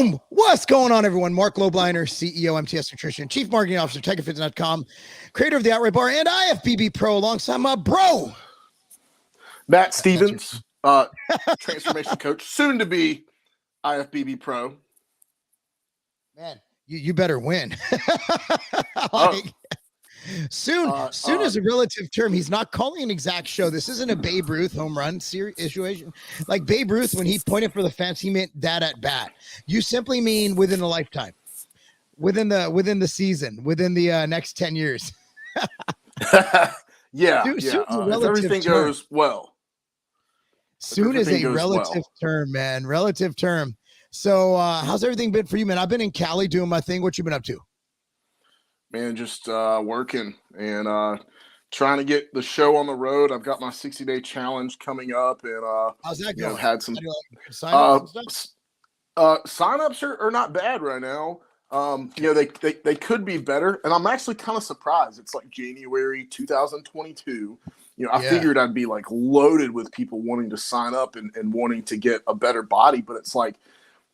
Boom! What's going on, everyone? Mark Lobliner, CEO, MTS Nutrition, Chief Marketing Officer, TigerFits.com, creator of the Outright Bar, and IFBB Pro, alongside my bro, Matt Stevens, transformation coach, soon to be IFBB Pro. Man, you better win. Soon is a relative term. He's not calling an exact show. This isn't a Babe Ruth home run situation. Like Babe Ruth, when he pointed for the fence, he meant that at bat. You simply mean within a lifetime, within the season, within the next 10 years. If everything goes well. Soon is a relative term, man. Relative term. So how's everything been for you, man? I've been in Cali doing my thing. What you been up to? Man, just working and trying to get the show on the road. I've got my 60-day challenge coming up, and how's that going? Had some sign-ups are not bad right now. They could be better, and I'm actually kind of surprised. It's like January 2022. I figured I'd be like loaded with people wanting to sign up and wanting to get a better body, but it's like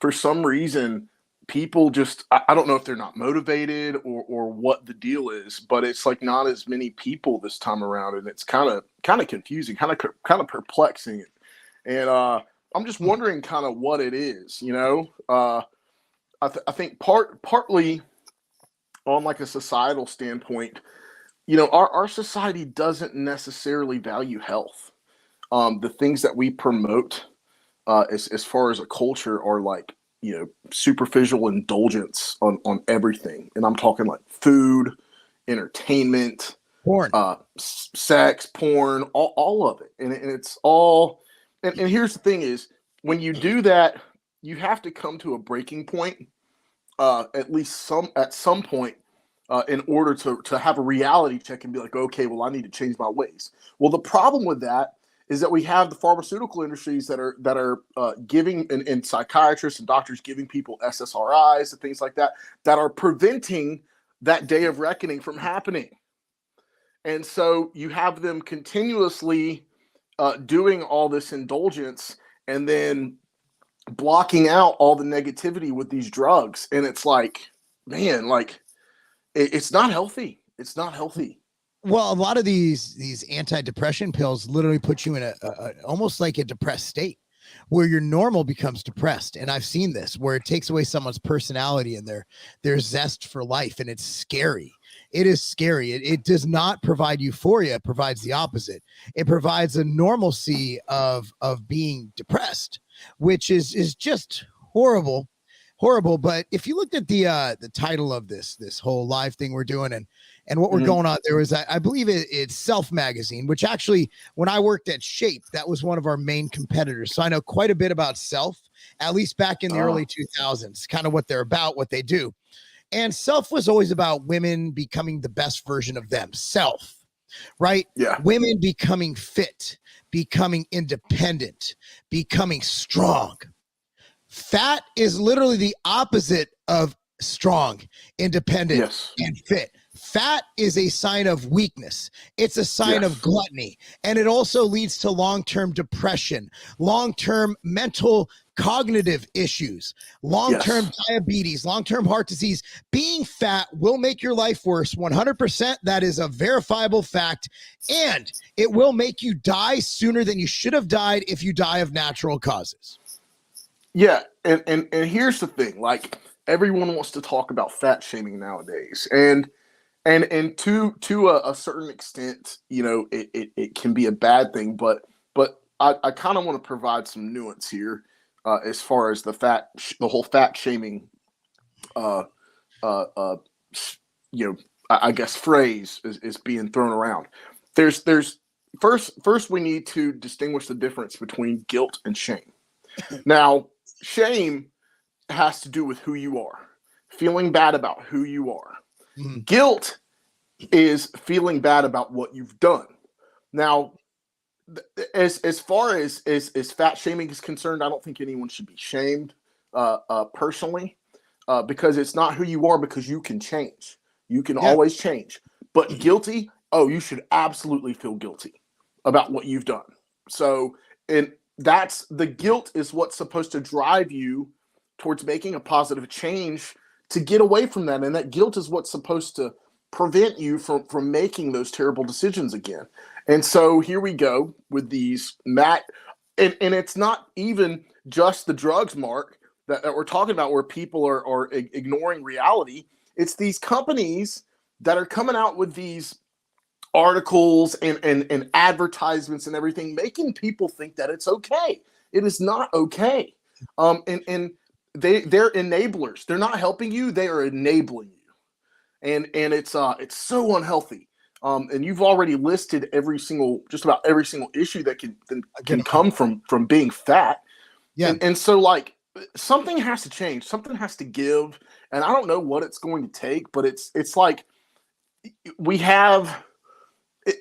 for some reason people just, I don't know if they're not motivated or what the deal is, but it's like not as many people this time around, and it's kind of confusing, kind of perplexing. And I'm just wondering kind of what it is, I think partly on like a societal standpoint, our society doesn't necessarily value health. The things that we promote as far as a culture are like, superficial indulgence on everything. And I'm talking like food, entertainment, porn, sex, porn, all of it. And it's all, and here's the thing is, when you do that, you have to come to a breaking point, at some point, in order to have a reality check and be like, okay, well, I need to change my ways. Well, the problem with that is that we have the pharmaceutical industries that are giving and psychiatrists and doctors giving people SSRIs and things like that are preventing that day of reckoning from happening. And so you have them continuously doing all this indulgence and then blocking out all the negativity with these drugs. And it's like, man, like it's not healthy. It's not healthy. Well, a lot of these anti-depression pills literally put you in a almost like a depressed state where your normal becomes depressed. And I've seen this where it takes away someone's personality and their zest for life. And it's scary. It is scary. It does not provide euphoria. It provides the opposite. It provides a normalcy of being depressed, which is just horrible. But if you looked at the title of this whole live thing we're doing and what we're going on, there was, I believe it's Self Magazine, which actually, when I worked at Shape, that was one of our main competitors. So I know quite a bit about Self, at least back in the early 2000s, kind of what they're about, what they do. And Self was always about women becoming the best version of themselves, right? Yeah. Women becoming fit, becoming independent, becoming strong. Fat is literally the opposite of strong, independent, and fit. Fat is a sign of weakness. It's a sign of gluttony. And it also leads to long-term depression, long-term mental cognitive issues, long-term diabetes, long-term heart disease. Being fat will make your life worse. 100%. That is a verifiable fact. And it will make you die sooner than you should have died if you die of natural causes. Yeah, and here's the thing, like everyone wants to talk about fat shaming nowadays, and to a certain extent, it can be a bad thing, but I kind of want to provide some nuance here as far as the whole fat shaming, I guess phrase is being thrown around. There's first we need to distinguish the difference between guilt and shame. Now, shame has to do with who you are, feeling bad about who you are. Mm-hmm. Guilt is feeling bad about what you've done. Now, as far as fat shaming is concerned, I don't think anyone should be shamed personally because it's not who you are, because you can change. You can always change. But guilty, you should absolutely feel guilty about what you've done. So, that's the guilt is what's supposed to drive you towards making a positive change to get away from that. And that guilt is what's supposed to prevent you from making those terrible decisions again. And so here we go with these and it's not even just the drugs, Mark, that we're talking about where people are ignoring reality. It's these companies that are coming out with these articles and advertisements and everything, making people think that it's okay. It is not okay. And they're enablers. They're not helping you. They are enabling you. And it's so unhealthy. And you've already listed just about every single issue that can come from being fat. Yeah. And so like something has to change. Something has to give. And I don't know what it's going to take, but it's like we have.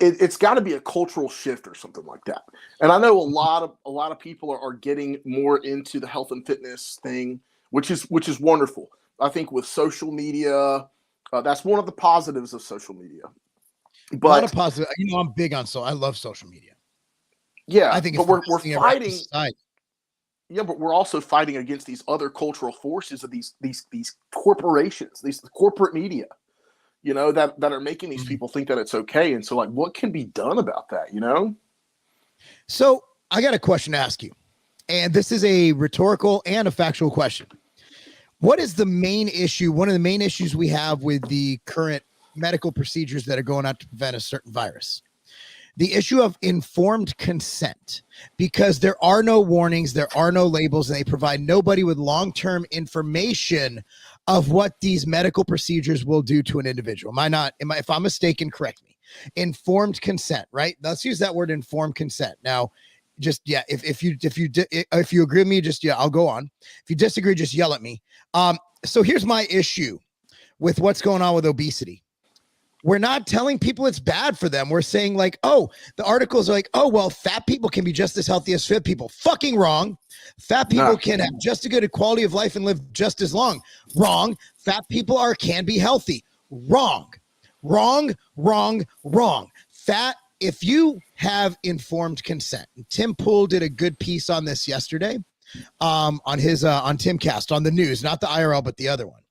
It's got to be a cultural shift or something like that. And I know a lot of people are getting more into the health and fitness thing, which is wonderful. I think with social media, that's one of the positives of social media. But a lot of positive. I'm big on I love social media. Yeah, I think but we're fighting. Yeah, but we're also fighting against these other cultural forces of these corporations, these corporate media. That are making these people think that it's okay. And so like, what can be done about that, So I got a question to ask you, and this is a rhetorical and a factual question. What is the main issue? One of the main issues we have with the current medical procedures that are going out to prevent a certain virus, the issue of informed consent, because there are no warnings, there are no labels, and they provide nobody with long-term information of what these medical procedures will do to an individual. If I'm mistaken, correct me. Informed consent, right? Let's use that word, informed consent. Now, if you agree with me, I'll go on. If you disagree, just yell at me. So here's my issue with what's going on with obesity. We're not telling people it's bad for them. We're saying like, oh, the articles are like, oh, well, fat people can be just as healthy as fit people. Fucking wrong. Fat people can have just as good a quality of life and live just as long. Wrong. Fat people can be healthy. Wrong. Fat, if you have informed consent, Tim Pool did a good piece on this yesterday on his on Timcast on the news, not the IRL, but the other one.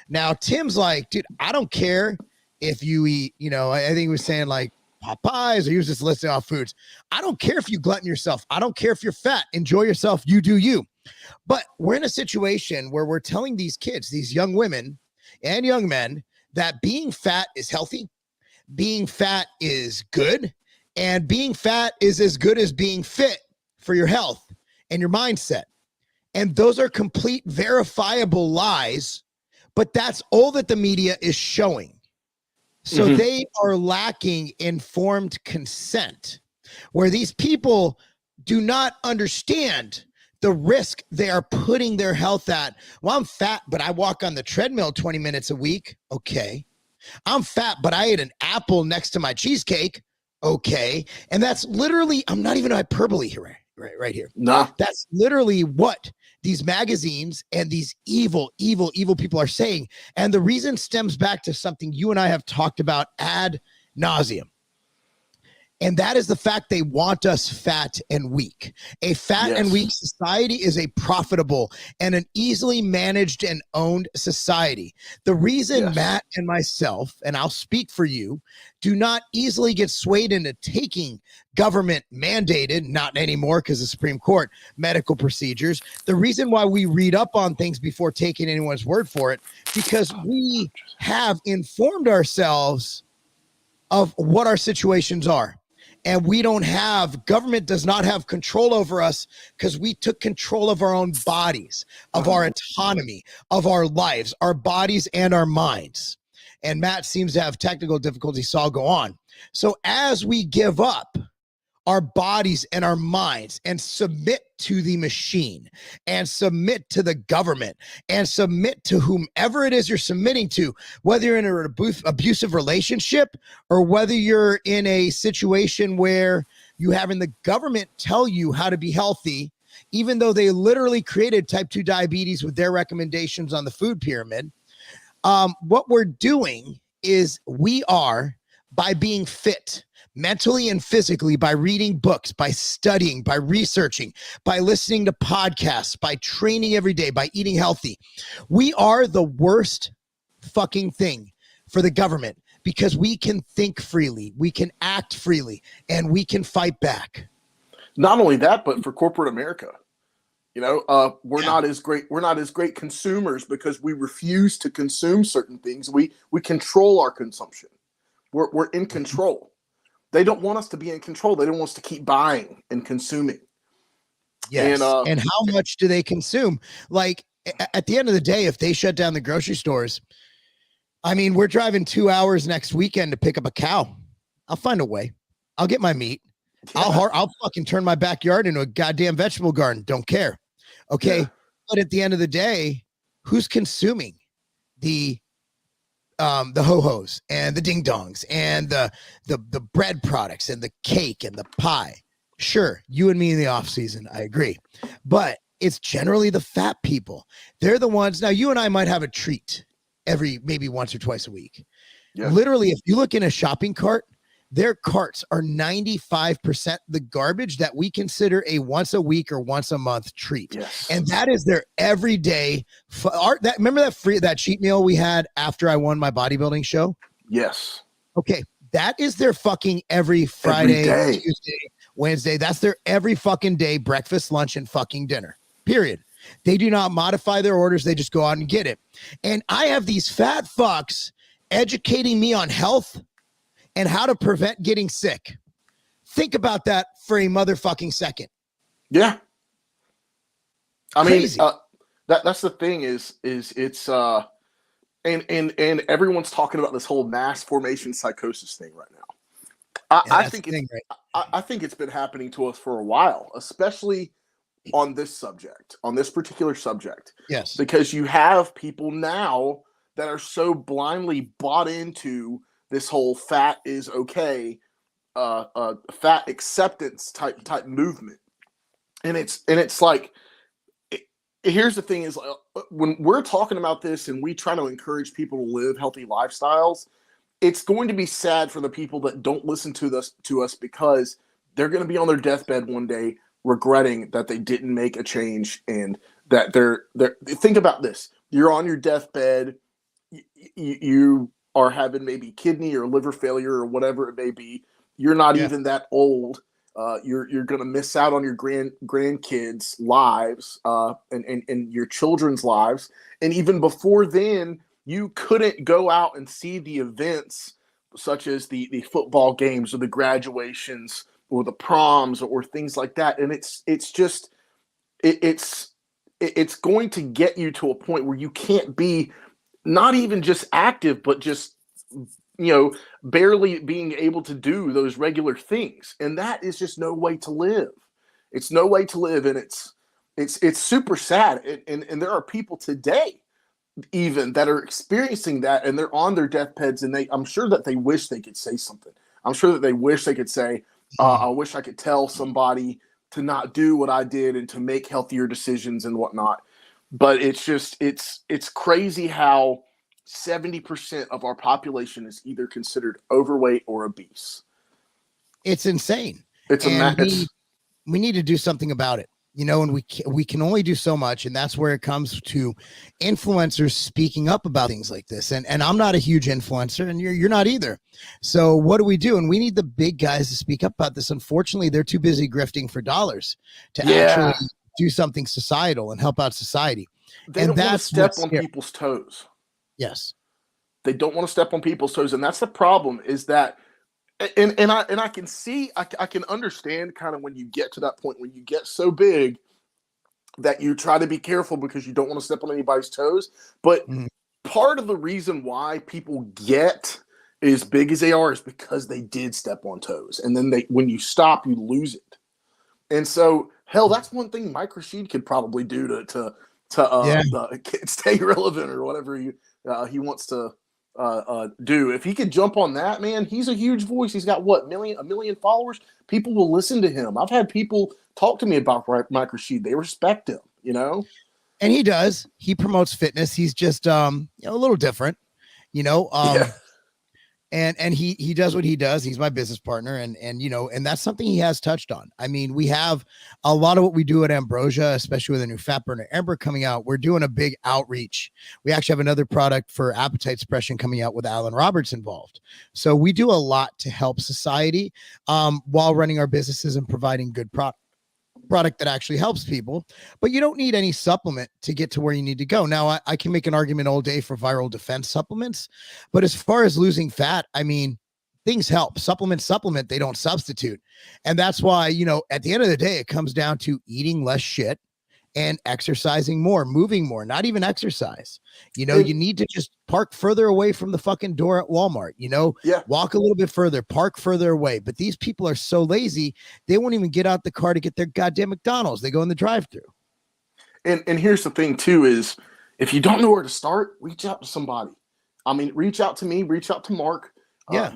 Now, Tim's like, dude, I don't care if you eat, I think he was saying like Popeyes, or he was just listing off foods. I don't care if you glutton yourself. I don't care if you're fat. Enjoy yourself. You do you. But we're in a situation where we're telling these kids, these young women and young men, that being fat is healthy, being fat is good, and being fat is as good as being fit for your health and your mindset. And those are complete verifiable lies, but that's all that the media is showing. So they are lacking informed consent, where these people do not understand the risk they are putting their health at. Well, I'm fat, but I walk on the treadmill 20 minutes a week. Okay. I'm fat, but I ate an apple next to my cheesecake. Okay. And that's literally, I'm not even hyperbole here, right here. No. That's literally what these magazines and these evil people are saying. And the reason stems back to something you and I have talked about ad nauseum. And that is the fact they want us fat and weak. A fat and weak society is a profitable and an easily managed and owned society. The reason Matt and myself, and I'll speak for you, do not easily get swayed into taking government mandated, not anymore because the Supreme Court, medical procedures. The reason why we read up on things before taking anyone's word for it, because we have informed ourselves of what our situations are. And government does not have control over us because we took control of our own bodies, of our autonomy, of our lives, our bodies and our minds. And Matt seems to have technical difficulties, so I'll go on. So as we give up our bodies and our minds and submit to the machine and submit to the government and submit to whomever it is you're submitting to, whether you're in an abusive relationship or whether you're in a situation where you having the government tell you how to be healthy, even though they literally created type 2 diabetes with their recommendations on the food pyramid. What we're doing is by being fit, mentally and physically, by reading books, by studying, by researching, by listening to podcasts, by training every day, by eating healthy. We are the worst fucking thing for the government because we can think freely, we can act freely, and we can fight back. Not only that, but for corporate America. We're not as great. We're not as great consumers because we refuse to consume certain things. We control our consumption. We're in control. They don't want us to be in control. They don't want us to keep buying and consuming. Yes. And how much do they consume? Like at the end of the day, if they shut down the grocery stores, I mean, we're driving 2 hours next weekend to pick up a cow. I'll find a way. I'll get my meat. Yeah. I'll fucking turn my backyard into a goddamn vegetable garden. Don't care. Okay. Yeah. But at the end of the day, who's consuming the ho-hos and the ding-dongs and the bread products and the cake and the pie? Sure, you and me in the off season, I agree. But it's generally the fat people. They're the ones. Now, you and I might have a treat maybe once or twice a week. Yeah. Literally, if you look in a shopping cart, their carts are 95% the garbage that we consider a once a week or once a month treat. Yes. And that is their everyday. Remember that cheat meal we had after I won my bodybuilding show? Yes. Okay. That is their fucking every Friday, Tuesday, Wednesday. That's their every fucking day, breakfast, lunch, and fucking dinner. Period. They do not modify their orders. They just go out and get it. And I have these fat fucks educating me on health and how to prevent getting sick. Think about that for a motherfucking second. Yeah. I mean, that's the thing is it's and everyone's talking about this whole mass formation psychosis thing right now. I think it's been happening to us for a while, especially on this subject, on this particular subject. Yes. Because you have people now that are so blindly bought into this whole fat is okay, fat acceptance type movement, and it's like, here's the thing: is when we're talking about this and we try to encourage people to live healthy lifestyles, it's going to be sad for the people that don't listen to us because they're going to be on their deathbed one day regretting that they didn't make a change and that they're. Think about this: you're on your deathbed, you are having maybe kidney or liver failure or whatever it may be. You're not even that old. You're going to miss out on your grandkids' lives and your children's lives. And even before then, you couldn't go out and see the events such as the football games or the graduations or the proms or things like that. And it's going to get you to a point where you can't be not even just active, but just, barely being able to do those regular things. And that is just no way to live. It's no way to live. And it's super sad. And there are people today even that are experiencing that, and they're on their deathbeds, and I'm sure that they wish they could say something. I'm sure that they wish they could say, I wish I could tell somebody to not do what I did and to make healthier decisions and whatnot. But it's just, it's crazy how 70% of our population is either considered overweight or obese. It's insane. We need to do something about it, and we can only do so much. And that's where it comes to influencers speaking up about things like this. And I'm not a huge influencer, and you're not either. So what do we do? And we need the big guys to speak up about this. Unfortunately, they're too busy grifting for dollars to actually do something societal and help out society. They don't want to step on people's toes. Yes. They don't want to step on people's toes. And that's the problem, is that, and I can see, I can understand kind of when you get to that point, when you get so big that you try to be careful because you don't want to step on anybody's toes. But part of the reason why people get as big as they are is because they did step on toes. And then when you stop, you lose it. And so, hell, that's one thing Mike Rashid could probably do to stay relevant or whatever he wants to do. If he could jump on that, man, he's a huge voice. He's got a million followers. People will listen to him. I've had people talk to me about Mike Rashid. They respect him, And he does. He promotes fitness. He's just a little different, and he does what he does. He's my business partner, and you know, and that's something he has touched on. I mean, we have a lot of what we do at Ambrosia, especially with a new fat burner Amber coming out. We're doing a big outreach. We actually have another product for appetite suppression coming out with Alan Roberts involved. So we do a lot to help society while running our businesses and providing good product that actually helps people. But you don't need any supplement to get to where you need to go. Now, I can make an argument all day for viral defense supplements, but as far as losing fat, I mean, things help. Supplement, they don't substitute. And that's why, you know, at the end of the day, it comes down to eating less shit and exercising more, moving more, not even exercise. You know, you need to just park further away from the fucking door at Walmart, you know, walk a little bit further, park further away. But these people are so lazy, they won't even get out the car to get their goddamn McDonald's. They go in the drive-thru. And here's the thing too, is if you don't know where to start, reach out to somebody. I mean, reach out to me, reach out to Mark,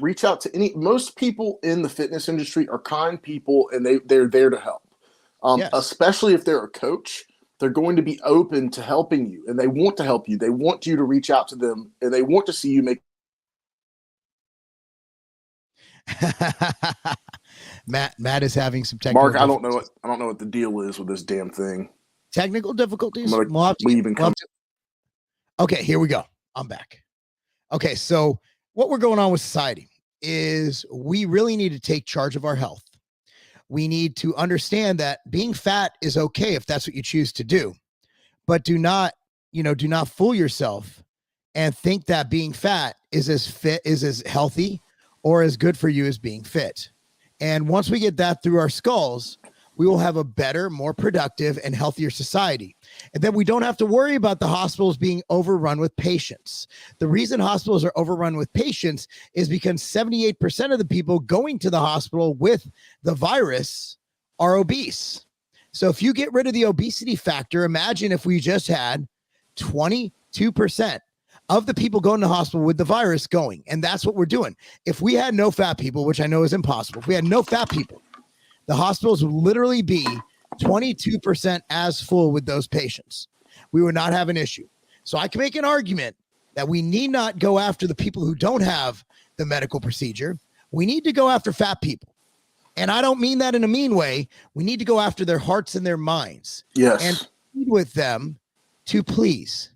reach out to most people in the fitness industry are kind people, and they're there to help. Especially if they're a coach, they're going to be open to helping you, and they want to help you. They want you to reach out to them, and they want to see you make. Matt is having some technical. Mark, I don't know what the deal is with this damn thing. Technical difficulties. Okay, here we go. I'm back. Okay, so what we're going on with society is we really need to take charge of our health. We need to understand that being fat is okay if that's what you choose to do, but do not fool yourself and think that being fat is as healthy or as good for you as being fit. And once we get that through our skulls, we will have a better, more productive, and healthier society. And then we don't have to worry about the hospitals being overrun with patients. The reason hospitals are overrun with patients is because 78% of the people going to the hospital with the virus are obese. So if you get rid of the obesity factor, imagine if we just had 22% of the people going to the hospital with the virus going. And that's what we're doing. If we had no fat people, which I know is impossible, if we had no fat people, the hospitals would literally be 22% as full with those patients. We would not have an issue. So I can make an argument that we need not go after the people who don't have the medical procedure. We need to go after fat people. And I don't mean that in a mean way. We need to go after their hearts and their minds. Yes. And plead with them to please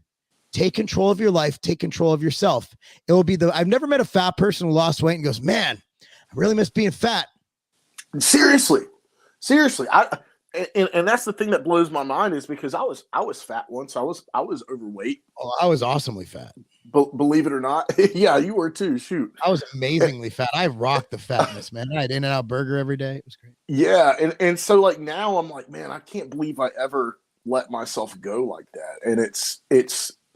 take control of your life, take control of yourself. It will be I've never met a fat person who lost weight and goes, man, I really miss being fat. Seriously. And that's the thing that blows my mind is because I was fat once. I was overweight. Oh, I was awesomely fat. Believe it or not. Yeah, you were too. Shoot. I was amazingly fat. I rocked the fatness, man. I had In-N-Out Burger every day. It was great. Yeah. And so like now I'm like, man, I can't believe I ever let myself go like that. And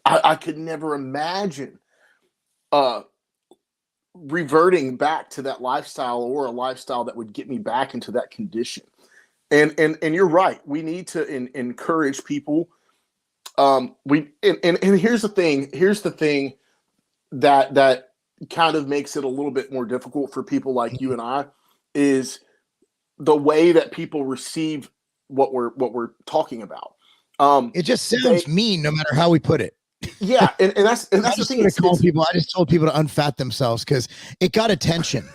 I could never imagine reverting back to that lifestyle or a lifestyle that would get me back into that condition. And you're right. We need to encourage people. And here's the thing that kind of makes it a little bit more difficult for people like you and I is the way that people receive what we're talking about. It just sounds mean no matter how we put it. Yeah, and that's the thing. I just told people to unfat themselves because it got attention.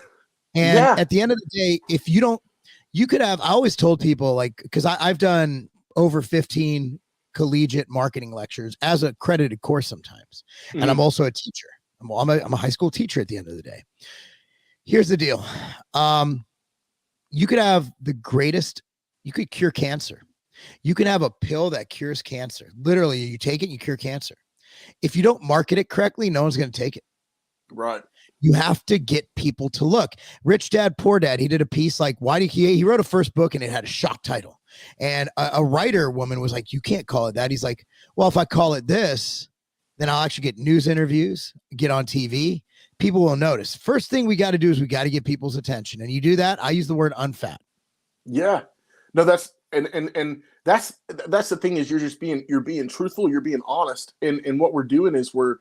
And at the end of the day, if you could have. I always told people, like, because I've done over 15 collegiate marketing lectures as a accredited course sometimes, and I'm also a teacher. I'm a high school teacher at the end of the day. Here's the deal: you could have the greatest. You could cure cancer. You can have a pill that cures cancer. Literally, you take it, you cure cancer. If you don't market it correctly, no one's going to take it. Right. You have to get people to look. Rich Dad, Poor Dad. He did a piece like, he wrote a first book and it had a shock title. And a writer woman was like, you can't call it that. He's like, well, if I call it this, then I'll actually get news interviews, get on TV. People will notice. First thing we got to do is we got to get people's attention. And you do that. I use the word unfat. Yeah. No, that's, and that's the thing is you're being truthful, you're being honest. And what we're doing is we're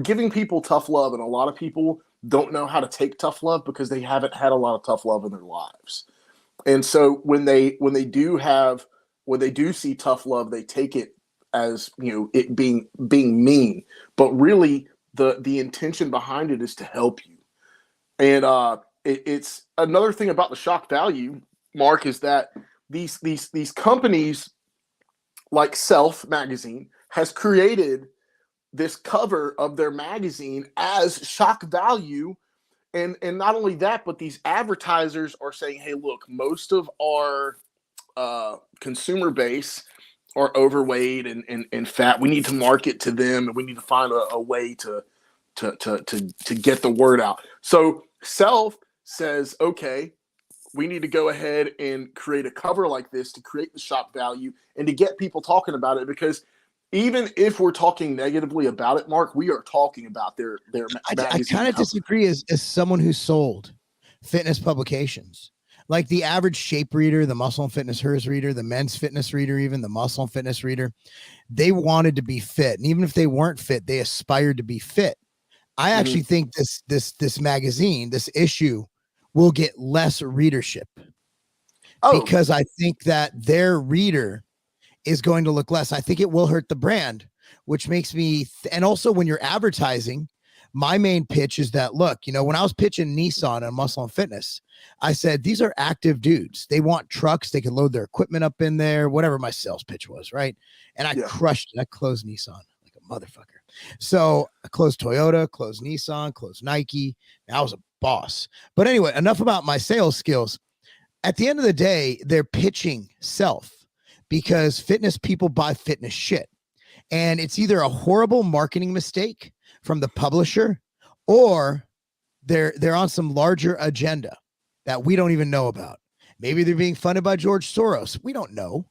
giving people tough love. And a lot of people don't know how to take tough love because they haven't had a lot of tough love in their lives. And so when they do see tough love, they take it as, it being mean, but really the intention behind it is to help you. And it's another thing about the shock value, Mark, is that these companies like Self magazine has created this cover of their magazine as shock value. And not only that, but these advertisers are saying, hey, look, most of our consumer base are overweight and fat. We need to market to them, and we need to find a way to get the word out. So Self says, okay, we need to go ahead and create a cover like this to create the shock value and to get people talking about it, because even if we're talking negatively about it, Mark, we are talking about their I kind of disagree as someone who sold fitness publications. Like the average shape reader, the Muscle and Fitness Hers reader, the Men's Fitness reader, even the Muscle and Fitness reader, they wanted to be fit. And even if they weren't fit, they aspired to be fit. I actually think this magazine, this issue, will get less readership because I think that their reader is going to look less. I think it will hurt the brand, which makes me, and also when you're advertising, my main pitch is that, look, you know, when I was pitching Nissan and Muscle and Fitness, I said, these are active dudes. They want trucks. They can load their equipment up in there, whatever my sales pitch was. Right. And I crushed it. I closed Nissan like a motherfucker. So I closed Toyota, closed Nissan, closed Nike. I was a boss. But anyway, enough about my sales skills. At the end of the day, they're pitching Self because fitness people buy fitness shit. And it's either a horrible marketing mistake from the publisher, or they're on some larger agenda that we don't even know about. Maybe they're being funded by George Soros. We don't know.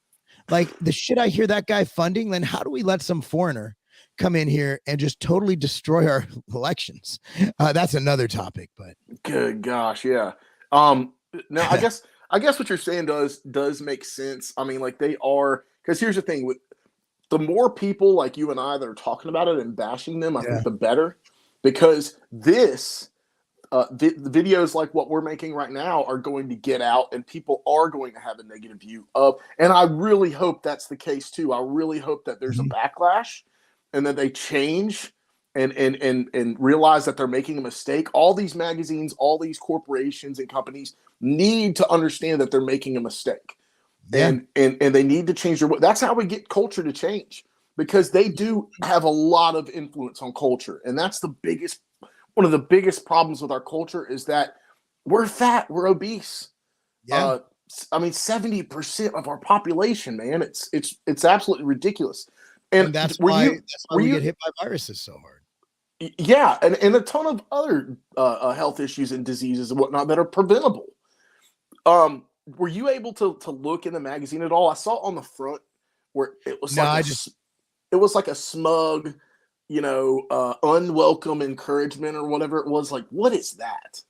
Like the shit I hear that guy funding, then how do we let some foreigner come in here and just totally destroy our elections? That's another topic, but good gosh, yeah. Now I guess what you're saying does make sense. I mean, like they are, because here's the thing, with the more people like you and I that are talking about it and bashing them, I think the better, because this the videos like what we're making right now are going to get out and people are going to have a negative view of, and I really hope that's the case too. I really hope that there's a backlash and that they change and realize that they're making a mistake. All these magazines, all these corporations and companies need to understand that they're making a mistake. And they need to change their way. That's how we get culture to change, because they do have a lot of influence on culture. And that's one of the biggest problems with our culture is that we're fat, we're obese. I mean, 70% of our population, man, it's absolutely ridiculous. And that's why we get hit by viruses so hard. Yeah, and a ton of other health issues and diseases and whatnot that are preventable. Were you able to look in the magazine at all? I saw on the front where it was it was like a smug, you know, unwelcome encouragement or whatever it was. Like, what is that?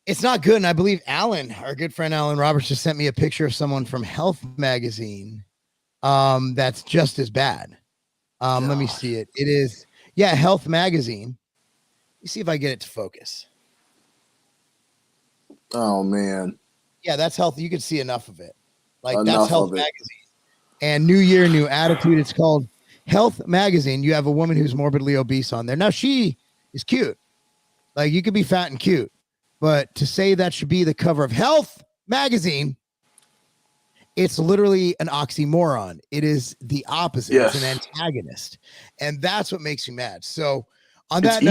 It's not good. And I believe Alan, our good friend Alan Roberts, just sent me a picture of someone from Health magazine that's just as bad. Let me see it. It is, Health magazine. Let me see if I get it to focus. Oh man. Yeah, that's Health. You can see enough of it. Like that's Health magazine. And New Year, New Attitude. It's called Health magazine. You have a woman who's morbidly obese on there. Now she is cute. Like you could be fat and cute, but to say that should be the cover of Health magazine, it's literally an oxymoron. It is the opposite. Yes. It's an antagonist. And that's what makes me mad. So on that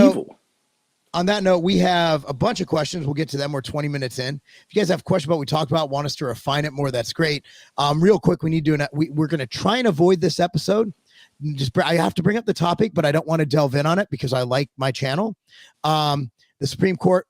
note, we have a bunch of questions. We'll get to them. We're 20 minutes in. If you guys have questions about what we talked about, want us to refine it more, that's great. Real quick, we're going to try and avoid this episode. I have to bring up the topic, but I don't want to delve in on it because I like my channel. The Supreme Court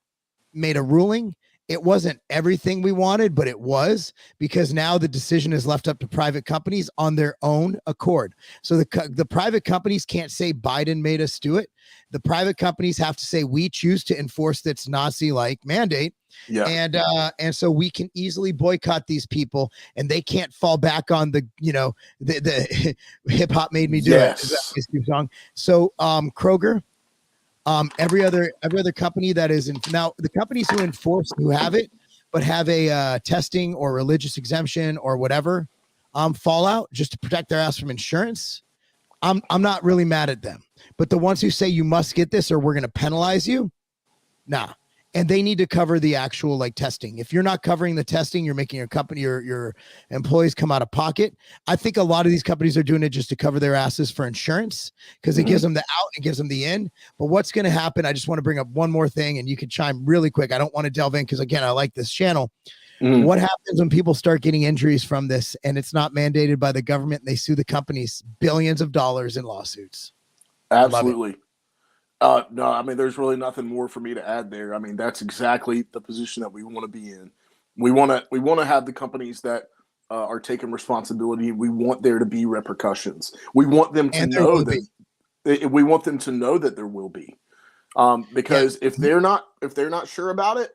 made a ruling. It wasn't everything we wanted, but it was, because now the decision is left up to private companies on their own accord. So the private companies can't say Biden made us do it. The private companies have to say we choose to enforce this Nazi-like mandate. Yeah. And so we can easily boycott these people, and they can't fall back on the hip hop made me do it song. So Kroger, every other company that is now the companies who enforce, who have it, but have a testing or religious exemption or whatever fallout just to protect their ass from insurance. I'm not really mad at them, but the ones who say you must get this or we're going to penalize you, nah. and they need to cover the actual like testing. If you're not covering the testing, you're making your company or your employees come out of pocket. I think a lot of these companies are doing it just to cover their asses for insurance because it gives them the out, it gives them the in. But what's going to happen? I just want to bring up one more thing, and you can chime really quick. I don't want to delve in because again, I like this channel. What happens when people start getting injuries from this and it's not mandated by the government and they sue the companies billions of dollars in lawsuits? Absolutely. No, I mean, there's really nothing more for me to add there. I mean, that's exactly the position that we want to be in. We want to have the companies that are taking responsibility. We want there to be repercussions. We want them to know that we want them to know that there will be, because if they're not sure about it,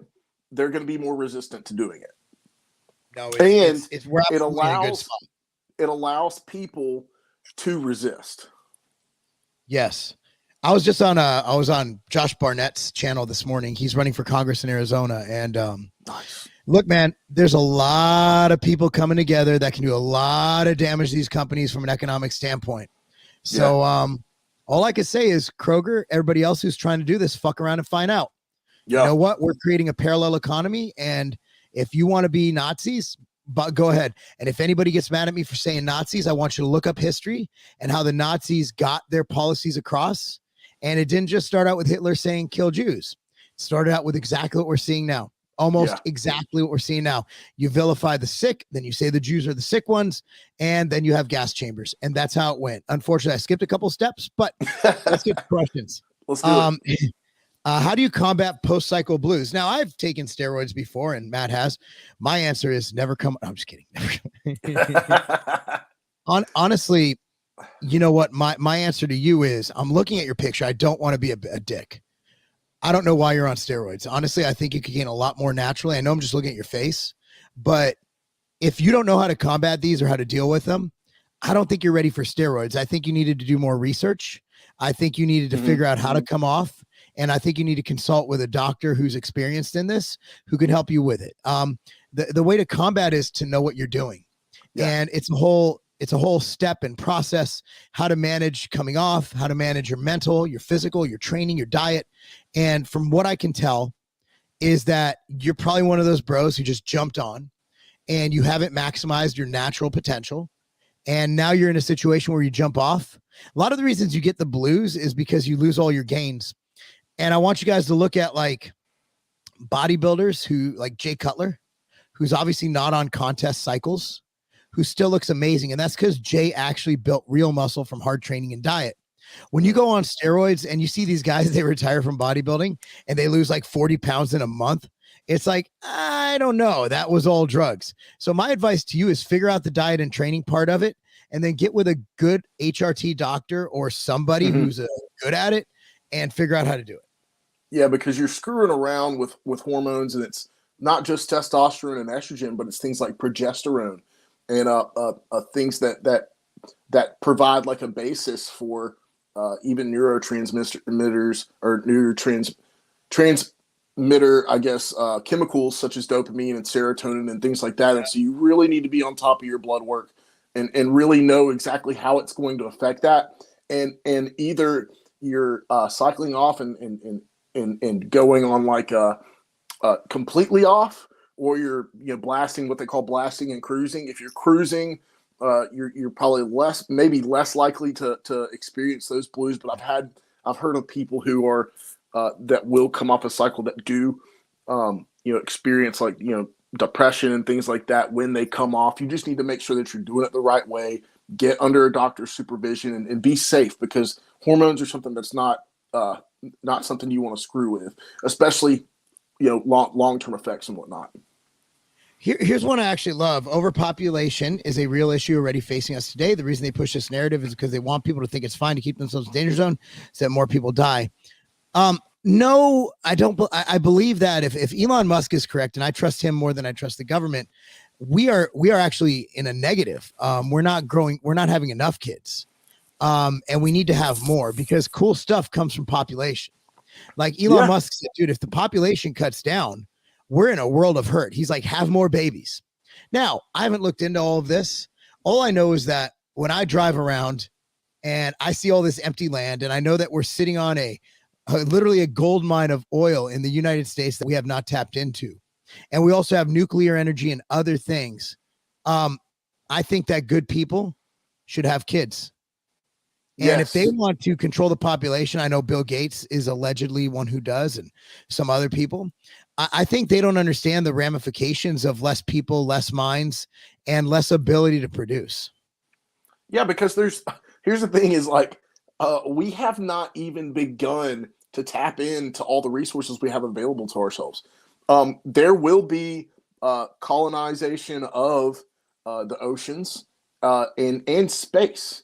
they're going to be more resistant to doing it. No, it allows people to resist. Yes. I was on Josh Barnett's channel this morning. He's running for Congress in Arizona. And nice. Look, man, there's a lot of people coming together that can do a lot of damage to these companies from an economic standpoint. So all I can say is Kroger, everybody else who's trying to do this, fuck around and find out. You know what? We're creating a parallel economy. And if you want to be Nazis, but go ahead. And if anybody gets mad at me for saying Nazis, I want you to look up history and how the Nazis got their policies across. And it didn't just start out with Hitler saying kill Jews. It started out with exactly what we're seeing now. Almost exactly what we're seeing now. You vilify the sick, then you say the Jews are the sick ones, and then you have gas chambers. And that's how it went. Unfortunately, I skipped a couple steps, but let's get to questions. Let's do it. How do you combat post-cycle blues? Now, I've taken steroids before, and Matt has. My answer is never come. I'm just kidding. Honestly, you know what? My answer to you is I'm looking at your picture. I don't want to be a dick. I don't know why you're on steroids. Honestly, I think you could gain a lot more naturally. I know I'm just looking at your face, but if you don't know how to combat these or how to deal with them, I don't think you're ready for steroids. I think you needed to do more research. I think you needed to figure out how to come off. And I think you need to consult with a doctor who's experienced in this, who can help you with it. The way to combat is to know what you're doing. And it's a whole step and process, how to manage coming off, how to manage your mental, your physical, your training, your diet. And from what I can tell is that you're probably one of those bros who just jumped on and you haven't maximized your natural potential. And now you're in a situation where you jump off. A lot of the reasons you get the blues is because you lose all your gains. And I want you guys to look at like bodybuilders who like Jay Cutler, who's obviously not on contest cycles, who still looks amazing. And that's because Jay actually built real muscle from hard training and diet. When you go on steroids and you see these guys, they retire from bodybuilding and they lose like 40 pounds in a month. It's like, I don't know. That was all drugs. So my advice to you is figure out the diet and training part of it and then get with a good HRT doctor or somebody who's good at it and figure out how to do it. Yeah, because you're screwing around with hormones, and it's not just testosterone and estrogen, but it's things like progesterone and things that provide like a basis for even neurotransmitters or neurotransmitter, I guess, chemicals such as dopamine and serotonin and things like that. And so you really need to be on top of your blood work and really know exactly how it's going to affect that. And either you're cycling off and going on like completely off, or you're blasting, what they call blasting and cruising. If you're cruising, you're probably maybe less likely to experience those blues. But I've heard of people who are that will come off a cycle that do experience like depression and things like that when they come off. You just need to make sure that you're doing it the right way. Get under a doctor's supervision and be safe, because hormones are something that's not something you want to screw with, especially long-term effects and whatnot. Here's one I actually love. Overpopulation is a real issue already facing us today. The reason they push this narrative is because they want people to think it's fine to keep themselves in danger zone so that more people die. No, I don't. I believe that if Elon Musk is correct, and I trust him more than I trust the government, we are actually in a negative. We're not growing. We're not having enough kids. And we need to have more, because cool stuff comes from population. Like Elon Musk said, dude, if the population cuts down, we're in a world of hurt. He's like, have more babies. Now, I haven't looked into all of this. All I know is that when I drive around and I see all this empty land, and I know that we're sitting on a literally a gold mine of oil in the United States that we have not tapped into. And we also have nuclear energy and other things. I think that good people should have kids. And if they want to control the population, I know Bill Gates is allegedly one who does, and some other people. I think they don't understand the ramifications of less people, less minds, and less ability to produce. Yeah, because here's the thing is like, we have not even begun to tap into all the resources we have available to ourselves. There will be colonization of the oceans and space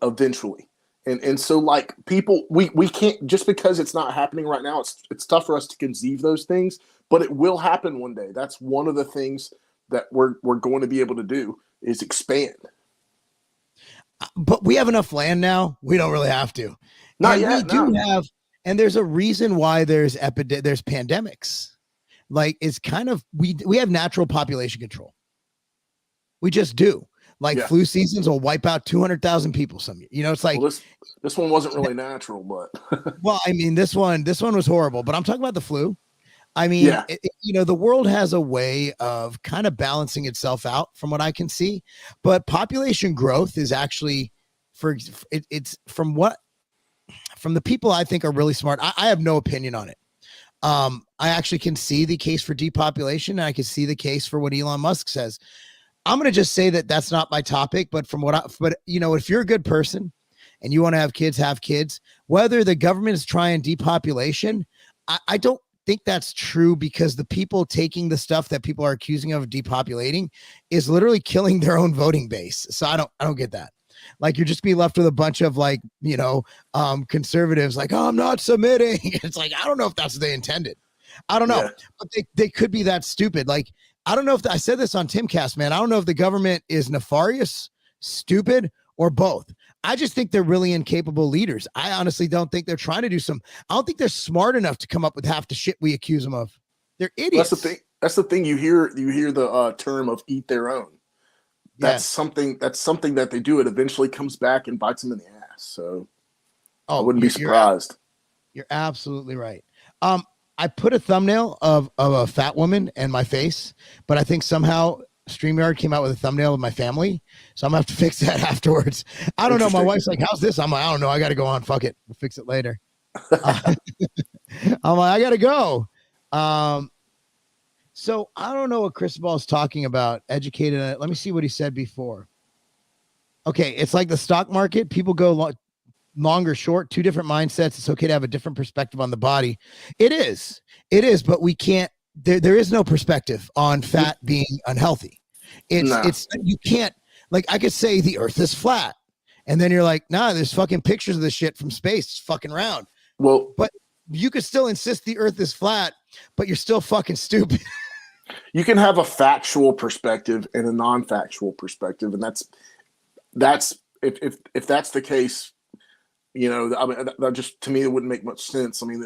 eventually. And so like people, we can't, just because it's not happening right now, it's tough for us to conceive those things, but it will happen one day. That's one of the things that we're going to be able to do is expand. But we have enough land now. We don't really have to. Not and yet, we do no. have, and there's a reason why there's pandemics. Like it's kind of, we have natural population control. We just do. Like flu seasons will wipe out 200,000 people some year. You know, it's like, well, this one wasn't really natural, but well, I mean, this one was horrible, but I'm talking about the flu. I mean, you know, the world has a way of kind of balancing itself out from what I can see, but population growth is actually it's from the people I think are really smart. I have no opinion on it. I actually can see the case for depopulation, and I can see the case for what Elon Musk says. I'm going to just say that that's not my topic, but but you know, if you're a good person and you want to have kids, whether the government is trying depopulation, I don't think that's true, because the people taking the stuff that people are accusing of depopulating is literally killing their own voting base. So I don't get that. Like you're just be left with a bunch of like, you know, conservatives like, oh, I'm not submitting. It's like, I don't know if that's what they intended. I don't know, but they could be that stupid. Like, I don't know if I said this on Timcast, man. I don't know if the government is nefarious, stupid, or both. I just think they're really incapable leaders. I honestly don't think they're trying to do I don't think they're smart enough to come up with half the shit we accuse them of. They're idiots. That's the thing. You hear the term of eat their own. That's something that they do. It eventually comes back and bites them in the ass. So I wouldn't be surprised. You're absolutely right. I put a thumbnail of a fat woman and my face, but I think somehow StreamYard came out with a thumbnail of my family. So I'm gonna have to fix that afterwards. I don't know. My wife's like, how's this? I'm like, I don't know. I got to go on. Fuck it. We'll fix it later. I'm like, I got to go. So I don't know what Cristobal is talking about. Educated. Let me see what he said before. Okay. It's like the stock market. People go long or short, two different mindsets. It's okay to have a different perspective on the body. It is, but we can't, there is no perspective on fat being unhealthy. It's, you can't, like, I could say the earth is flat, and then you're like, nah, there's fucking pictures of this shit from space. It's fucking round. Well, but you could still insist the earth is flat, but you're still fucking stupid. You can have a factual perspective and a non-factual perspective. And that's, if that's the case, you know, I mean, that just, to me, it wouldn't make much sense. I mean,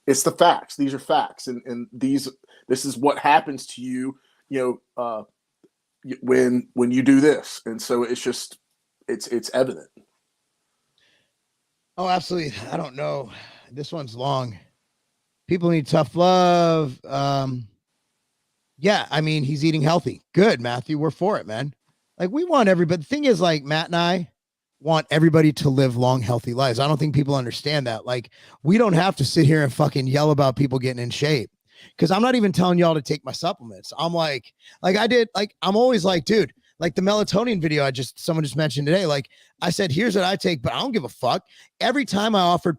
it's the facts. These are facts. And this is what happens to you, you know, when you do this. And so it's just, it's evident. Oh, absolutely. I don't know. This one's long. People need tough love. Yeah. I mean, he's eating healthy. Good, Matthew. We're for it, man. Like, we want everybody. The thing is, like, Matt and I want everybody to live long, healthy lives. I don't think people understand that. Like, we don't have to sit here and fucking yell about people getting in shape, because I'm not even telling y'all to take my supplements. I'm like I did, like, I'm always like, dude, like the melatonin video someone just mentioned today. Like I said, here's what I take, but I don't give a fuck. Every time I offered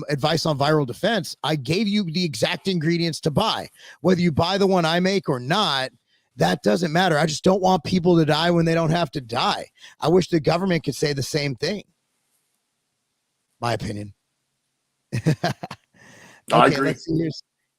advice on viral defense, I gave you the exact ingredients to buy. Whether you buy the one I make or not, that doesn't matter. I just don't want people to die when they don't have to die. I wish the government could say the same thing. My opinion. Okay, I agree. Let's see.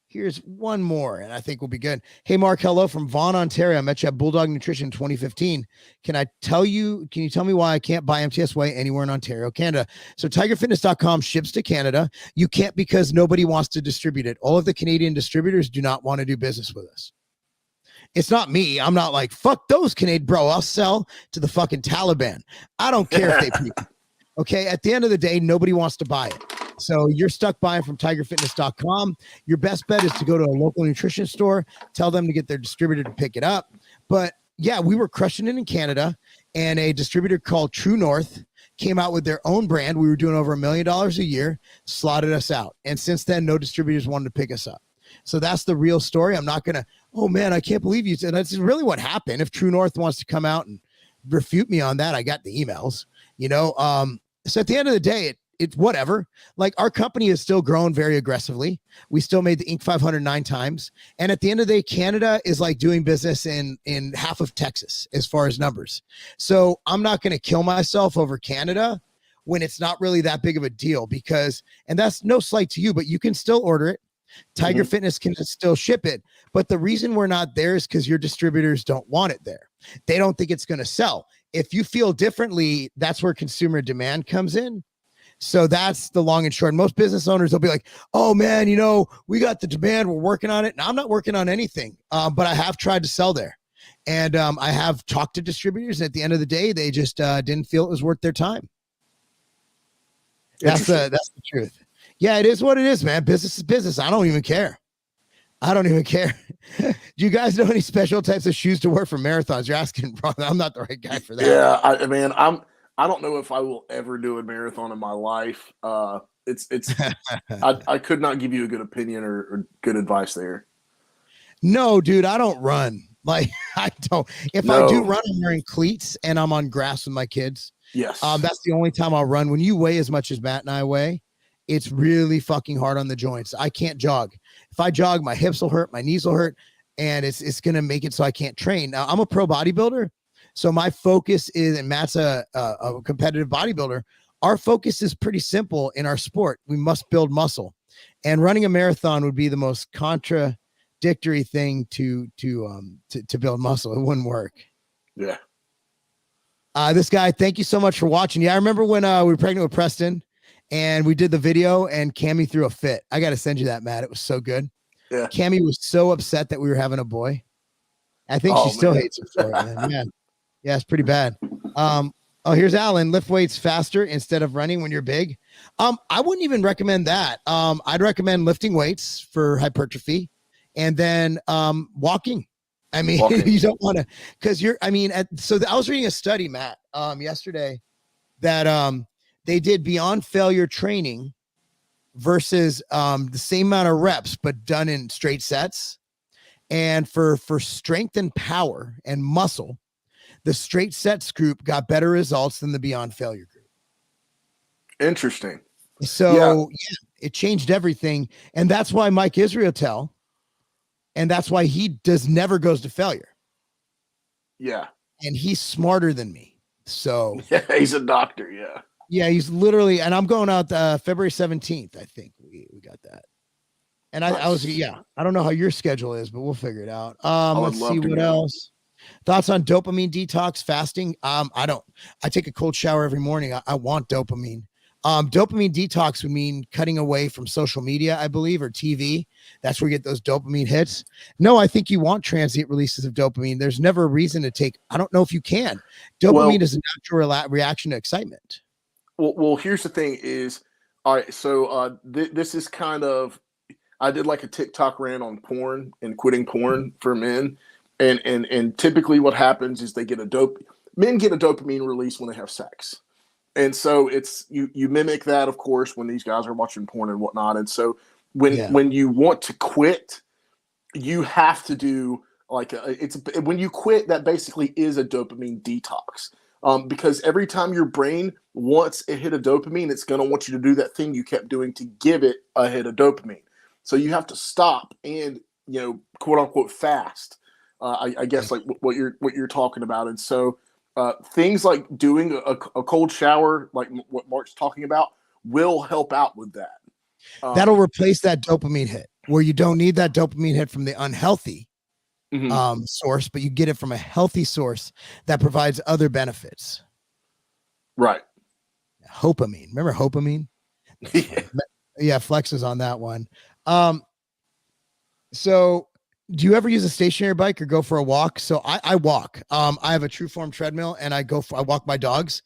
Here's one more, and I think we'll be good. Hey, Mark, hello from Vaughan, Ontario. I met you at Bulldog Nutrition 2015. Can you tell me why I can't buy MTS Whey anywhere in Ontario, Canada? So tigerfitness.com ships to Canada. You can't, because nobody wants to distribute it. All of the Canadian distributors do not want to do business with us. It's not me. I'm not like, fuck those Canadian, bro. I'll sell to the fucking Taliban. I don't care if they people. Okay. At the end of the day, nobody wants to buy it. So you're stuck buying from tigerfitness.com. Your best bet is to go to a local nutrition store, tell them to get their distributor to pick it up. But yeah, we were crushing it in Canada, and a distributor called True North came out with their own brand. We were doing over $1 million a year, slotted us out. And since then, no distributors wanted to pick us up. So that's the real story. I'm not going to, oh man, I can't believe you. And that's really what happened. If True North wants to come out and refute me on that, I got the emails, you know? So at the end of the day, it's whatever. Like, our company has still grown very aggressively. We still made the Inc. 500 9 times. And at the end of the day, Canada is like doing business in half of Texas as far as numbers. So I'm not going to kill myself over Canada when it's not really that big of a deal, because, and that's no slight to you, but you can still order it. Tiger Fitness can still ship it. But the reason we're not there is because your distributors don't want it there. They don't think it's going to sell. If you feel differently, that's where consumer demand comes in. So that's the long and short. And most business owners, they'll be like, oh man, you know, we got the demand, we're working on it. Now, I'm not working on anything, but I have tried to sell there. And I have talked to distributors. And at the end of the day, they just didn't feel it was worth their time. That's the truth. Yeah, it is what it is, man. Business is business. I don't even care. Do you guys know any special types of shoes to wear for marathons? You're asking, bro. I'm not the right guy for that. Yeah, I don't know if I will ever do a marathon in my life. I could not give you a good opinion or good advice there. No, dude, I don't run. Like, I don't. If I do run, I'm wearing cleats and I'm on grass with my kids. Yes. That's the only time I'll run. When you weigh as much as Matt and I weigh, it's really fucking hard on the joints. I can't jog. If I jog, my hips will hurt, my knees will hurt, and it's going to make it so I can't train. Now, I'm a pro bodybuilder, so my focus is, and Matt's a competitive bodybuilder. Our focus is pretty simple in our sport. We must build muscle, and running a marathon would be the most contradictory thing to build muscle. It wouldn't work. Yeah. This guy, thank you so much for watching. Yeah, I remember when we were pregnant with Preston, and we did the video, and Cammie threw a fit. I got to send you that, Matt. It was so good. Yeah. Cammie was so upset that we were having a boy. I think she still hates it for it, man. Yeah, it's pretty bad. Here's Alan. Lift weights faster instead of running when you're big. I wouldn't even recommend that. I'd recommend lifting weights for hypertrophy, and then walking. I mean, you don't want to, because I was reading a study, Matt, yesterday, that they did beyond failure training versus the same amount of reps, but done in straight sets. And for strength and power and muscle, the straight sets group got better results than the beyond failure group. Interesting. So yeah, it changed everything. And that's why Mike Israetel, and that's why he never goes to failure. Yeah. And he's smarter than me. So yeah, he's a doctor. Yeah. Yeah, he's literally, and I'm going out February 17th. I think we got that. And nice. I don't know how your schedule is, but we'll figure it out. Let's see what else. Thoughts on dopamine detox fasting? I take a cold shower every morning. I want dopamine. Dopamine detox would mean cutting away from social media, I believe, or TV. That's where you get those dopamine hits. No, I think you want transient releases of dopamine. There's never a reason to take. I don't know if you can. Dopamine is a natural reaction to excitement. Well, here's the thing is, all right, so this is kind of, I did like a TikTok rant on porn and quitting porn for men. And typically what happens is men get a dopamine release when they have sex. And so it's, you mimic that, of course, when these guys are watching porn and whatnot. And so when you want to quit, you have to do when you quit, that basically is a dopamine detox. Because every time your brain wants a hit of dopamine, it's going to want you to do that thing you kept doing to give it a hit of dopamine. So you have to stop and, quote unquote, fast. I guess like what you're talking about. And so things like doing a cold shower, like what Mark's talking about, will help out with that. That'll replace that dopamine hit, where you don't need that dopamine hit from the unhealthy source, but you get it from a healthy source that provides other benefits. Right. Dopamine. Remember dopamine? Yeah, Flex is on that one. So do you ever use a stationary bike or go for a walk? So I walk. I have a True Form treadmill, and I walk my dogs.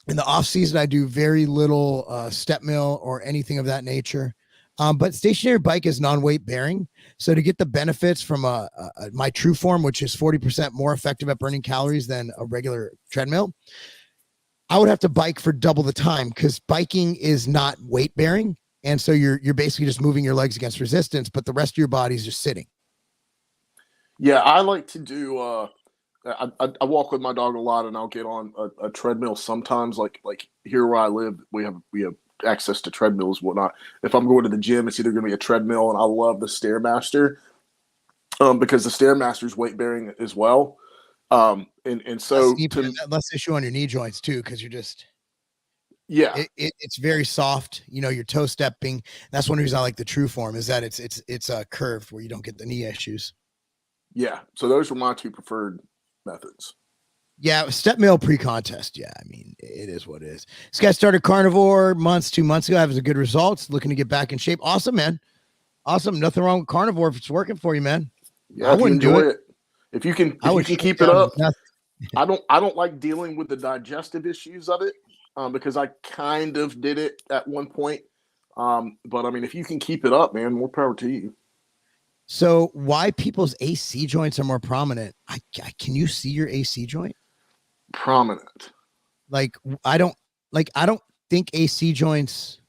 In the off season, I do very little step mill or anything of that nature. But stationary bike is non-weight bearing. So to get the benefits from my true form, which is 40% more effective at burning calories than a regular treadmill, I would have to bike for double the time because biking is not weight bearing. And so you're basically just moving your legs against resistance, but the rest of your body is just sitting. Yeah, I like to do. I walk with my dog a lot, and I'll get on a treadmill sometimes. Like here where I live, we have access to treadmills and whatnot. If I'm going to the gym, it's either going to be a treadmill, and I love the Stairmaster, because the Stairmaster is weight bearing as well. And so less issue on your knee joints too, because you're just yeah, it's very soft. You know, your toe stepping. That's one reason I like the true form is that it's curved where you don't get the knee issues. yeah. So those were my two preferred methods. Yeah, step mill pre-contest. Yeah, I mean, it is what it is. This guy started Carnivore 2 months ago. Having good results. Looking to get back in shape. Awesome, man. Awesome. Nothing wrong with Carnivore if it's working for you, man. Yeah, I wouldn't enjoy it. If you can keep it up. I don't like dealing with the digestive issues of it, because I kind of did it at one point. But I mean, if you can keep it up, man, more power to you. So why people's AC joints are more prominent? Can you see your AC joint? Prominent. Like I don't think AC joints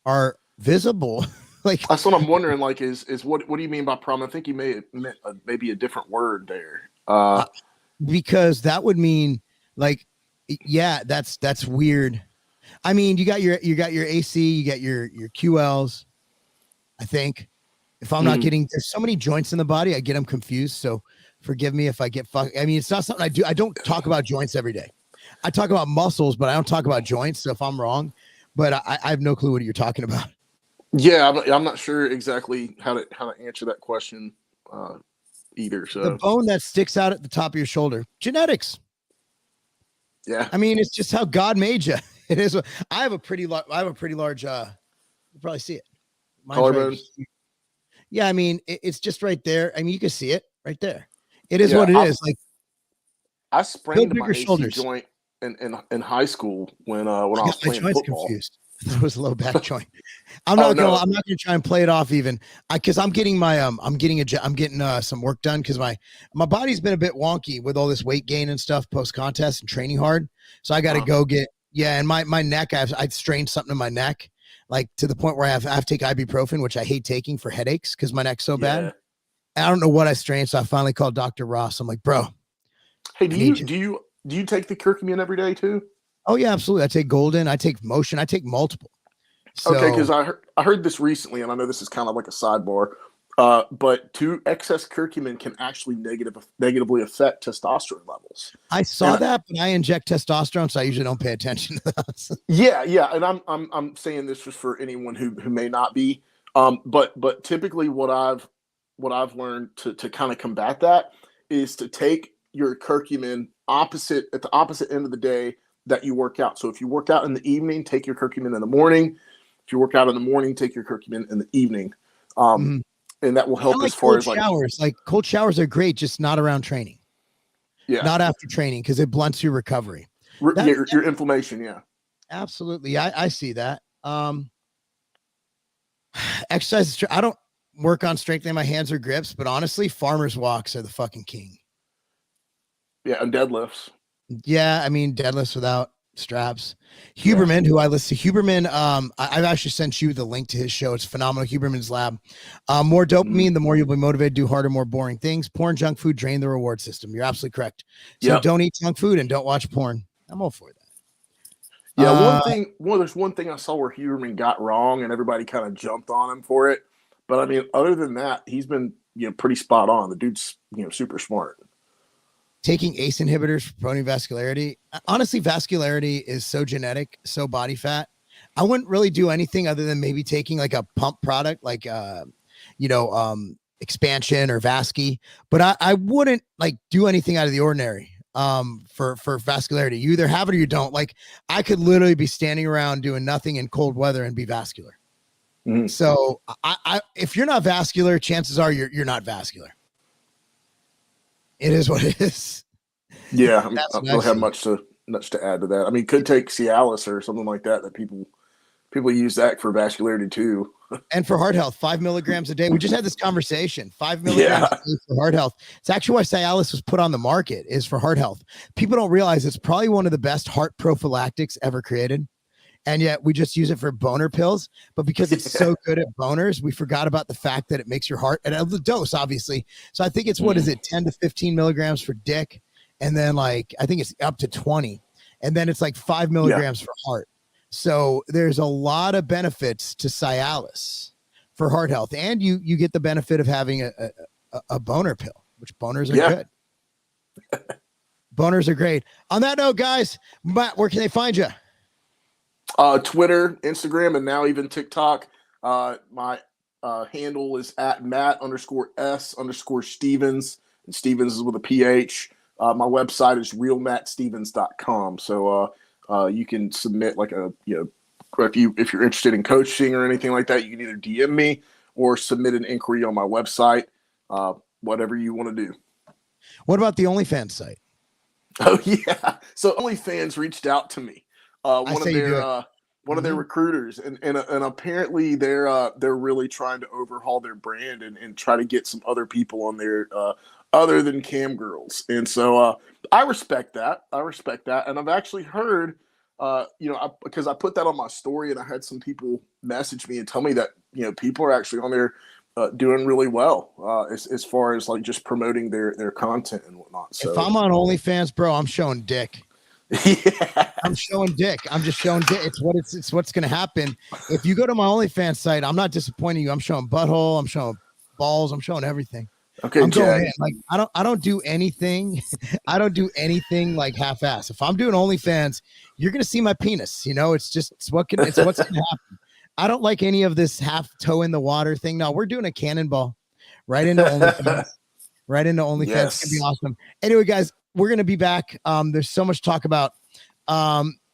are visible. Like that's what I'm wondering. Like, is what do you mean by prominent? I think you may have meant maybe a different word there. Because that would mean like, yeah, that's weird. I mean, you got your AC, you got your QLs. I think. If I'm not getting, there's so many joints in the body, I get them confused. So forgive me if I get fucked. I mean, it's not something I do. I don't talk about joints every day. I talk about muscles, but I don't talk about joints. So if I'm wrong, but I have no clue what you're talking about. Yeah, I'm not sure exactly how to answer that question either. So the bone that sticks out at the top of your shoulder, genetics. Yeah, I mean, it's just how God made you. It is. I have a pretty large. You probably see it. Collarbone. Yeah, I mean, it's just right there. I mean, you can see it right there. It is what it is. Like I sprained my AC joint in high school when I was playing football. Confused. That was a low back joint. I'm not gonna try and play it off even because I'm getting my I'm getting some work done because my body's been a bit wonky with all this weight gain and stuff post contest and training hard. So I got to go get and my neck I'd strained something in my neck. Like to the point where I have to take ibuprofen, which I hate taking for headaches because my neck's so bad. I don't know what I strained, so I finally called Dr. Ross. I'm like, bro. Hey, do you take the curcumin every day too? Oh yeah, absolutely. I take Golden, I take Motion, I take multiple. So, okay, because I heard this recently, and I know this is kind of like a sidebar, but excess curcumin can actually negatively affect testosterone levels. I saw that, but I inject testosterone, so I usually don't pay attention to those. Yeah, and I'm saying this just for anyone who may not be, but typically what I've learned to kind of combat that is to take your curcumin at the opposite end of the day that you work out. So if you work out in the evening, take your curcumin in the morning. If you work out in the morning, take your curcumin in the evening. And that will help as far as showers. Like cold showers are great, just not around training. Yeah. Not after training because it blunts your recovery. Your inflammation. Yeah. Absolutely. I see that. Exercise. I don't work on strengthening my hands or grips, but honestly, farmers walks are the fucking king. Yeah. And deadlifts. Yeah, I mean deadlifts without straps. Huberman, who I listen to, Huberman, I've actually sent you the link to his show. It's phenomenal. Huberman's Lab. More dopamine, the more you'll be motivated to do harder, more boring things. Porn, junk food drain the reward system. You're absolutely correct. So don't eat junk food and don't watch porn. I'm all for that. Yeah, there's one thing I saw where Huberman got wrong and everybody kind of jumped on him for it. But I mean, other than that, he's been pretty spot on. The dude's super smart. Taking ACE inhibitors for promoting vascularity. Honestly, vascularity is so genetic, so body fat. I wouldn't really do anything other than maybe taking like a pump product, like expansion or Vasky. But I wouldn't like do anything out of the ordinary for vascularity. You either have it or you don't. Like I could literally be standing around doing nothing in cold weather and be vascular. So I if you're not vascular, chances are you're not vascular. It is what it is. Yeah, I don't have much to much to add to that. I mean, could take Cialis or something like that. That people use that for vascularity too. And for heart health, 5 milligrams a day. We just had this conversation. 5 milligrams a day for heart health. It's actually why Cialis was put on the market, is for heart health. People don't realize it's probably one of the best heart prophylactics ever created. And yet we just use it for boner pills. But because it's so good at boners, we forgot about the fact that it makes your heart, and the dose, obviously. So I think it's, what is it, 10 to 15 milligrams for dick. And then like, I think it's up to 20. And then it's like 5 milligrams for heart. So there's a lot of benefits to Cialis for heart health. And you get the benefit of having a boner pill, which boners are good. Boners are great. On that note, guys, Matt, where can they find you? Twitter, Instagram, and now even TikTok. My handle is at Matt_S_Stevens, and Stevens is with a PH. My website is realmattstevens.com. So you can submit like if you're interested in coaching or anything like that, you can either DM me or submit an inquiry on my website. Whatever you want to do. What about the OnlyFans site? Oh yeah. So OnlyFans reached out to me. One of their recruiters, and apparently they're really trying to overhaul their brand and try to get some other people on there other than cam girls. And so I respect that. And I've actually heard, because I put that on my story, and I had some people message me and tell me that people are actually on there doing really well as far as like just promoting their content and whatnot. So if I'm on OnlyFans, bro, I'm showing dick. Yeah. I'm showing dick. I'm just showing dick. It's what's going to happen. If you go to my OnlyFans site, I'm not disappointing you. I'm showing butthole. I'm showing balls. I'm showing everything. Okay, I'm Jay. going in. Like I don't do anything. I don't do anything like half-ass. If I'm doing OnlyFans, you're going to see my penis. It's what's going to happen. I don't like any of this half toe in the water thing. No, we're doing a cannonball right into OnlyFans. Right into OnlyFans. Yes. It's going to be awesome. Anyway, guys, we're going to be back. There's so much to talk about.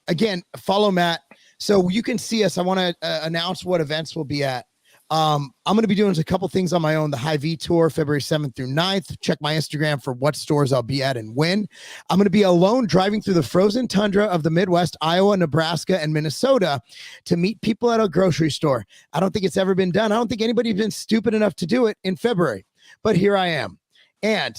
Again, follow Matt so you can see us. I want to announce what events we'll be at. I'm going to be doing a couple things on my own. The High V Tour, February 7th through 9th. Check my Instagram for what stores I'll be at and when. I'm going to be alone driving through the frozen tundra of the Midwest, Iowa, Nebraska, and Minnesota to meet people at a grocery store. I don't think it's ever been done. I don't think anybody's been stupid enough to do it in February, but here I am. And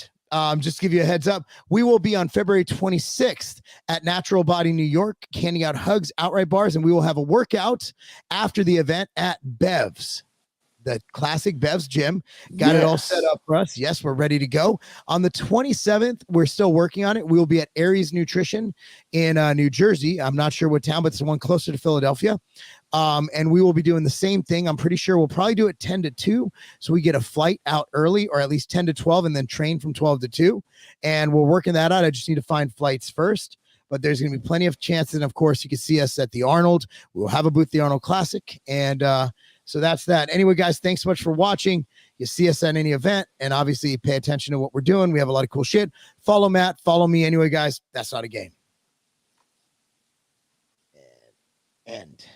just to give you a heads up, we will be on February 26th at Natural Body New York, handing out hugs, outright bars, and we will have a workout after the event at Bev's, the classic Bev's gym. Got it all set up for us. Yes, we're ready to go. On the 27th, we're still working on it. We will be at Aries Nutrition in New Jersey. I'm not sure what town, but it's the one closer to Philadelphia. And we will be doing the same thing. I'm pretty sure we'll probably do it 10 to 2. So we get a flight out early, or at least 10 to 12, and then train from 12 to 2. And we're working that out. I just need to find flights first. But there's going to be plenty of chances. And of course, you can see us at the Arnold. We'll have a booth, the Arnold Classic. And so that's that. Anyway, guys, thanks so much for watching. You see us at any event. And obviously, pay attention to what we're doing. We have a lot of cool shit. Follow Matt. Follow me. Anyway, guys, that's not a game. And end.